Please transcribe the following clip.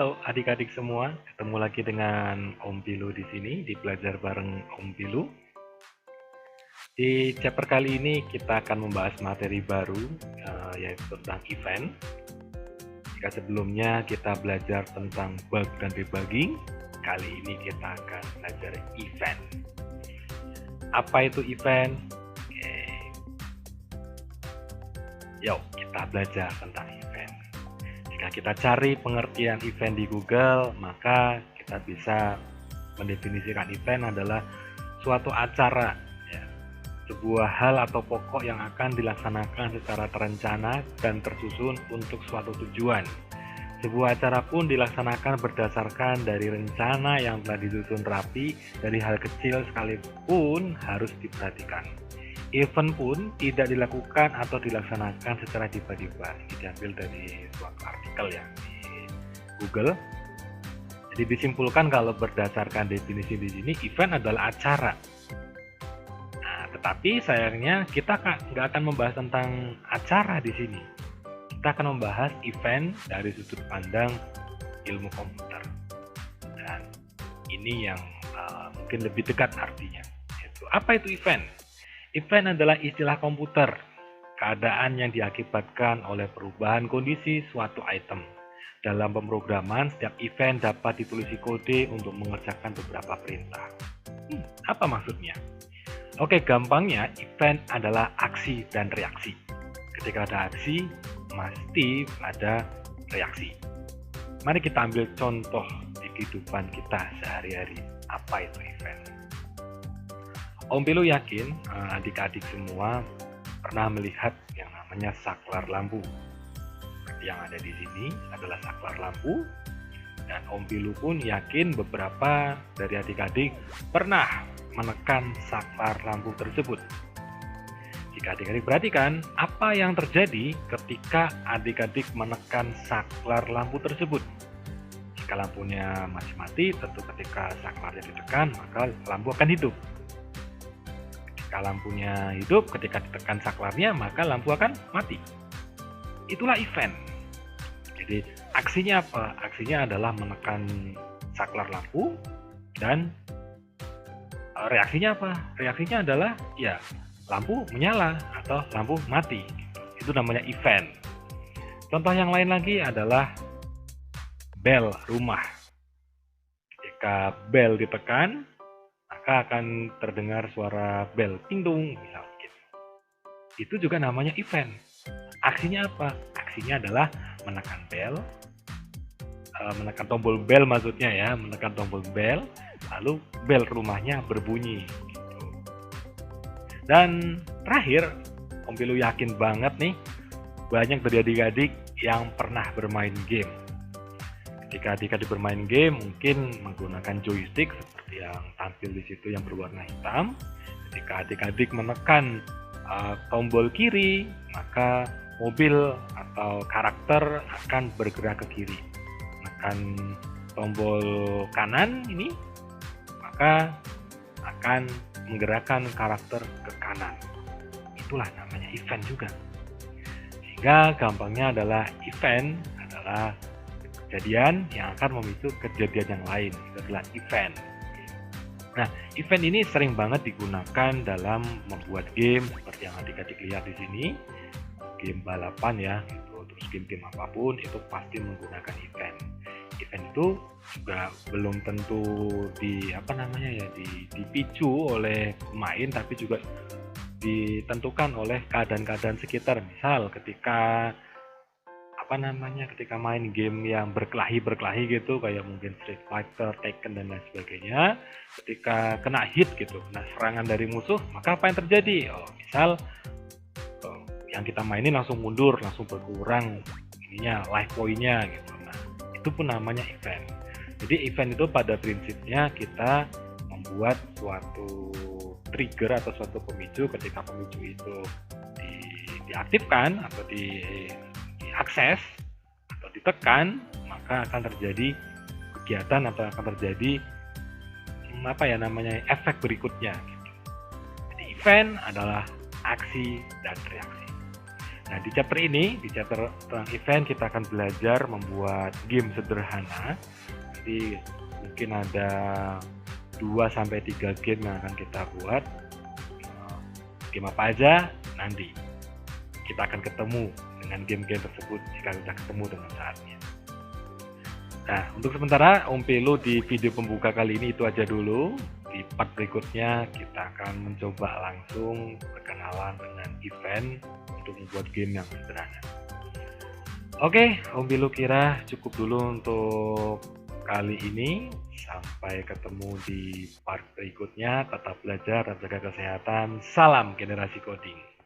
Halo adik-adik semua, ketemu lagi dengan Om Pilu di sini di Belajar Bareng Om Pilu. Di chapter kali ini kita akan membahas materi baru yaitu tentang event. Jika sebelumnya kita belajar tentang bug dan debugging, kali ini kita akan belajar event. Apa itu event? Yuk kita belajar tentang event. Jika kita cari pengertian event di Google, maka kita bisa mendefinisikan event adalah suatu acara, ya, sebuah hal atau pokok yang akan dilaksanakan secara terencana dan tersusun untuk suatu tujuan. Sebuah acara pun dilaksanakan berdasarkan dari rencana yang telah disusun rapi, dari hal kecil sekalipun harus diperhatikan. Event pun tidak dilakukan atau dilaksanakan secara tiba-tiba. Ini diambil dari suatu artikel ya di Google. Jadi disimpulkan kalau berdasarkan definisi di sini, event adalah acara. Nah, tetapi sayangnya kita nggak akan membahas tentang acara di sini. Kita akan membahas event dari sudut pandang ilmu komputer. Dan ini yang mungkin lebih dekat artinya. Apa itu event? Event adalah istilah komputer, keadaan yang diakibatkan oleh perubahan kondisi suatu item. Dalam pemrograman, setiap event dapat ditulis kode untuk mengerjakan beberapa perintah. Apa maksudnya? Oke, gampangnya event adalah aksi dan reaksi. Ketika ada aksi, pasti ada reaksi. Mari kita ambil contoh di kehidupan kita sehari-hari. Apa itu event? Om Pilu yakin adik-adik semua pernah melihat yang namanya saklar lampu. Yang ada di sini adalah saklar lampu, dan Om Pilu pun yakin beberapa dari adik-adik pernah menekan saklar lampu tersebut. Jika adik-adik perhatikan, apa yang terjadi ketika adik-adik menekan saklar lampu tersebut? Jika lampunya masih mati, tentu ketika saklarnya ditekan, maka lampu akan hidup. Jika lampunya hidup, ketika ditekan saklarnya, maka lampu akan mati. Itulah event. Jadi aksinya apa? Aksinya adalah menekan saklar lampu, dan reaksinya apa? Reaksinya adalah ya lampu menyala atau lampu mati. Itu namanya event. Contoh yang lain lagi adalah bel rumah. Jika bel ditekan, maka akan terdengar suara bel ting-tung misalnya gitu. Itu juga namanya event. Aksinya apa? Aksinya adalah menekan bel, menekan tombol bel maksudnya ya, menekan tombol bel, lalu bel rumahnya berbunyi gitu. Dan terakhir, Om Pilu yakin banget nih banyak dari adik-adik yang pernah bermain game. Ketika adik-adik bermain game mungkin menggunakan joystick seperti yang tampil di situ yang berwarna hitam. Ketika adik-adik menekan tombol kiri, maka mobil atau karakter akan bergerak ke kiri. Menekan tombol kanan ini, maka akan menggerakkan karakter ke kanan. Itulah namanya event juga. Sehingga gampangnya adalah event adalah kejadian yang akan memicu kejadian yang lain. Itu adalah event. Nah, event ini sering banget digunakan dalam membuat game seperti yang adik-adik lihat di sini. Game balapan ya, gitu. Terus game-game apapun itu pasti menggunakan event. Event itu juga belum tentu dipicu oleh pemain, tapi juga ditentukan oleh keadaan-keadaan sekitar. Misal ketika ketika main game yang berkelahi gitu, kayak mungkin Street Fighter, Tekken dan lain sebagainya, ketika kena hit gitu, kena serangan dari musuh, maka apa yang terjadi? Misal yang kita mainin langsung mundur, langsung berkurang life point-nya gitu. Nah, itu pun namanya event. Jadi event itu pada prinsipnya kita membuat suatu trigger atau suatu pemicu. Ketika pemicu itu diaktifkan atau diakses atau ditekan, maka akan terjadi kegiatan atau akan terjadi efek berikutnya gitu. Jadi event adalah aksi dan reaksi. Nah, di chapter ini, di chapter tentang event, kita akan belajar membuat game sederhana. Nanti mungkin ada 2-3 game yang akan kita buat. Game apa aja nanti kita akan ketemu dengan game-game tersebut jika kita ketemu dengan saatnya. Nah, untuk sementara Om Pelo di video pembuka kali ini itu aja dulu. Di part berikutnya kita akan mencoba langsung berkenalan dengan event untuk membuat game yang sederhana. Oke, Om Pelo kira cukup dulu untuk kali ini. Sampai ketemu di part berikutnya. Tetap belajar dan jaga kesehatan. Salam generasi coding.